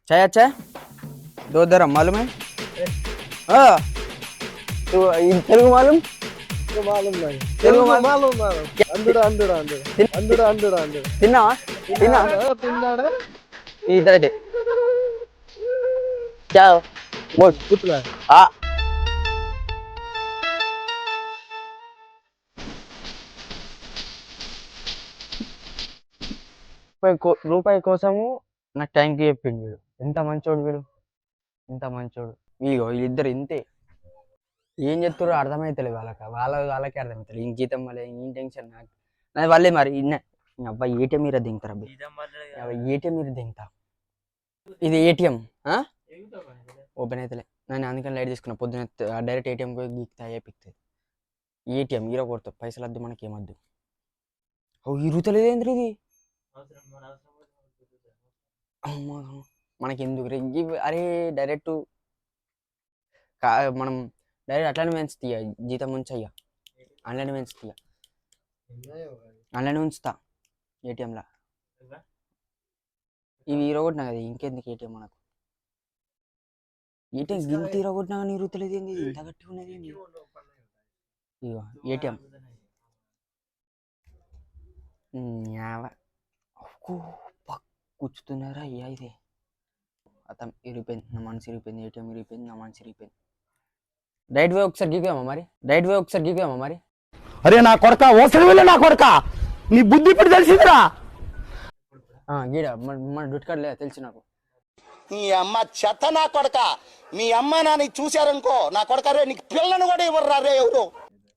चाय अच्छा है? 2 दरम मालूम है? हाँ तो तेलुगु मालूम? तो मालूम नहीं तेलुगु తెలుగు मालूम మాలూम మాలూम అందుడు అందుడు అందుడు అందుడు అందుడు అందుడు తిన్నావా? తిన్నా తిన్నాడా इधर दे क्या बोल గుర్తులే हाँ రూపాయి కోసము నాకు టైంకి చెప్పిండు వీడు. ఎంత మంచోడు వీడు, ఎంత మంచోడు. ఇగో వీళ్ళిద్దరు ఇంతే, ఏం చెప్తారో అర్థమైతలేదు వాళ్ళకే అర్థమవుతలేదు. ఇంక జీతం వల్ల ఏం టెన్షన్ నాకు. నాది వాళ్ళే మరి ఇన్న అబ్బాయి ఏటీఎం మీద దింగుతారు. అబ్బాయి ఏటీఎం మీద దింగుతా. ఇది ఏటీఎం ఓపెన్ అవుతలే. నేను అందుకని లైట్ తీసుకున్నా. పొద్దున డైరెక్ట్ ఏటీఎం పోయి గీక్తా అయిపోతుంది. ఏటీఎం ఈరో కొడతా, పైసలు వద్దు మనకి, ఏమద్దు. ఓ ఇరుగుతలేదు ఏంద్ర ఇది, అమ్మా మనకి ఎందుకు రే అరే డైరెక్ట్ మనం డైరెక్ట్ అట్లానే పెంచు తీయ, జీతం ఉంచయ్యా ఆన్లైన్ పెంచు తీయ, ఆన్లైన్ ఉంచుతా ఏటీఎంలా. ఇవి ఈరగొట్టినా కదా, ఇంకెందుకు ఏటీఎం మనకు. ఏటీఎం గింత ఈరగొట్టినా కానీ ఇరుగుతలేదు ఏంది, ఇంత గట్టిగా ఉన్నది ఏంది. ఇగో ఏటీఎం కూర్చుతున్నారా అయ్యా ఇది. అతను ఇరిగిపోయింది, నా మనసు ఇరిగిపోయింది. ఏటీఎం ఇరిగిపోయింది, నా మనసు ఇరిగిపోయింది. డైట్ వే ఒకసారి గీకామా మరి, డైట్ వే ఒకసారి గీకామా మరి. అరే నా కొడక, ఓసరి వెళ్ళి నా కొడక, నీ బుద్ధి ఇప్పుడు తెలిసిందిరా. గీడ మన డుట్ కార్డు లేదా తెలిసి నాకు. నీ అమ్మ చెత్త నా కొడక, మీ అమ్మ నాన్న చూశారనుకో నా కొడక, రే నీకు పిల్లను కూడా ఇవ్వరు రే ఎవరు.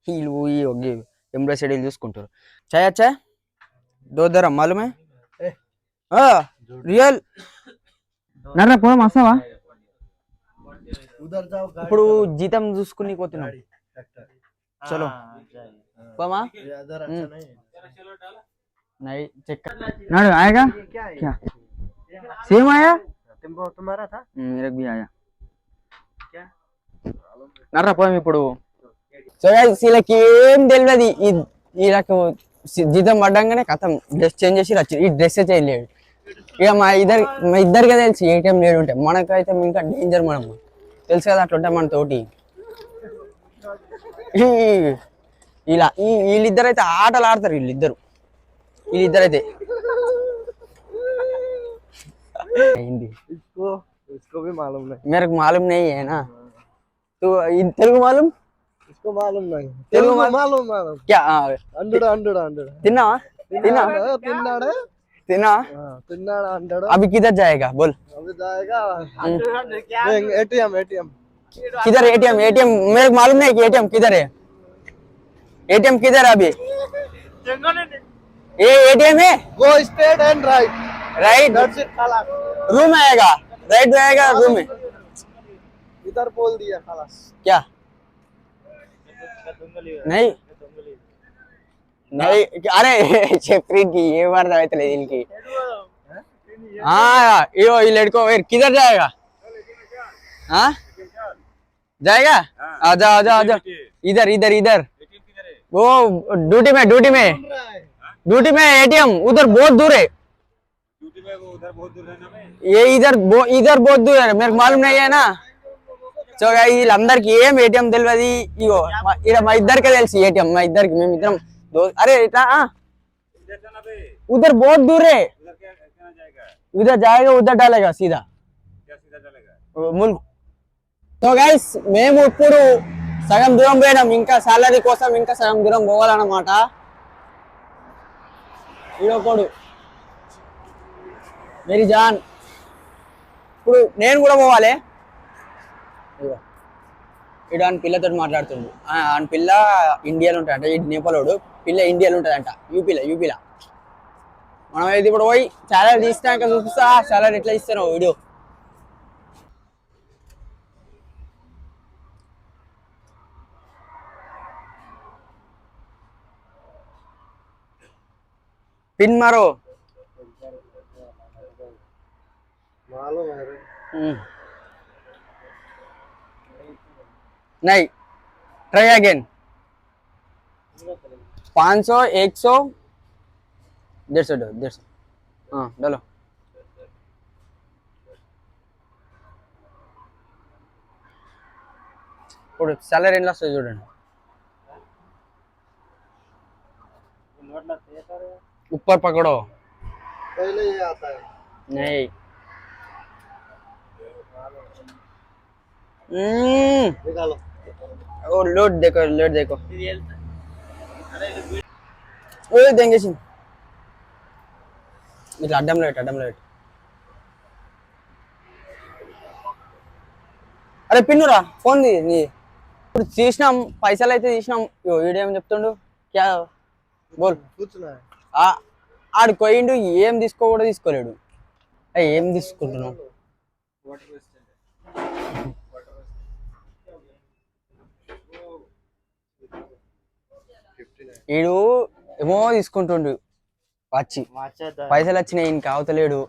వీళ్ళు ఎంబ్రా షెడ్యూల్ చూసుకుంటారు. చాయ్ అచ్చా 2 दरम मालूम है? రియల్ నర్రా పోదాం, వస్తావా? ఇప్పుడు జీతం చూసుకుని పోతున్నాం. చలో పోమా. नहीं चेक नाडू आएगा क्या? सेम आया तुम्हारा था मेरे भी आया क्या నర్రా పోదాం ఇప్పుడు. సో గైస్ వీళ్ళకి ఏం తెలియదు. వీళ్ళకు జీతం పడ్డంగానే కథం డ్రెస్ చేంజ్ చేసి వచ్చి ఈ డ్రెస్ చేయలేడు. ఇక మా ఇద్దరికే తెలిసి ఏటీఎం లేడు ఉంటే, మనకైతే ఇంకా డేంజర్. మనం తెలుసు కదా అట్లా ఉంటాయి మన తోటి. ఇలా వీళ్ళిద్దరు అయితే ఆటలు ఆడతారు. వీళ్ళిద్దరైతే हिंदी इसको भी मालूम नहीं मेरे को मालूम नहीं है ना, तो तेलुगु मालूम? इसको मालूम नहीं तेलुगु मालूम मालूम क्या? अंडड़ अंडड़ अंडड़ తిన్నావా? तिन्नाड़ा తిన్నా तिन्नाड़ा अंडड़ अभी किधर जाएगा बोल? अभी जाएगा एटीएम एटीएम किधर एटीएम? एटीएम मेरे को मालूम नहीं कि एटीएम किधर है. एटीएम किधर है अभी? ये एटीएम है. Go straight and right right that's it खलास रूम आएगा, राइट में आएगा रूम में. इधर बोल दिया खलास क्या नहीं नहीं अरे सेपरेट की ये बार दवाई इनकी. हाँ यो ये लड़को किधर जाएगा? हाँ जाएगा. आजा आजा आजा इधर इधर इधर वो ड्यूटी में एटीएम उधर बहुत दूर है. ये इधर बहुत दूर है, मेरे को मालूम नहीं है ना. సో వీళ్ళందరికి ఏం ఏటీఎం తెలియదు. ఇగో ఇక్కడ మా ఇద్దరికే తెలిసి ఏటీఎం, మా ఇద్దరికి మేమిద్దరం अरे इतना उधर बहुत दूर है, उधर जाएगा उधर डालेगा सीधा मुल्क. సో గైస్ మేము ఇప్పుడు సగం దూరం పోయినాం, ఇంకా సాలరీ కోసం ఇంకా సగం దూరం పోవాలన్నమాట. ఈడొకడు మేరీ జాన్, ఇప్పుడు నేను కూడా పోవాలి. ఇడు ఆయన పిల్లతో మాట్లాడుతుండు. ఆయన పిల్ల ఇండియాలో ఉంటాడంట, ఈ నేపాలోడు. పిల్ల ఇండియాలో ఉంటుందంట, యూపీలో. మనం అయితే ఇప్పుడు పోయి సాలరీ తీసినాక చూపిస్తా, సాలరీ ఎట్లా ఇస్తానో వీడియో. पिन मारो. मालूम है नहीं ट्राई अगेन. 500 100 150 हाँ डालो. ఇప్పుడు సాలరీ ఎన్ని వస్తుంది చూడండి. ऊपर पकड़ो पहले ये आता है। नहीं निकालो। और लोड देखो ఓయ్ దెంగేసి ఇట్లా అడ్డం లైట్ అరే పిన్నురా ఫోన్ నీ ఇప్పుడు తీసినాం పైసలు అయితే తీసినాం. వీడేం చెప్తుండు క్యా బోల్ पूछना है। ఆడు పోయిండు ఏం కూడా తీసుకోలేడు. ఏం తీసుకుంటున్నావు? వీడు ఏమో తీసుకుంటుండు వచ్చి పైసలు వచ్చినాయి ఇంకా అవతలేడు.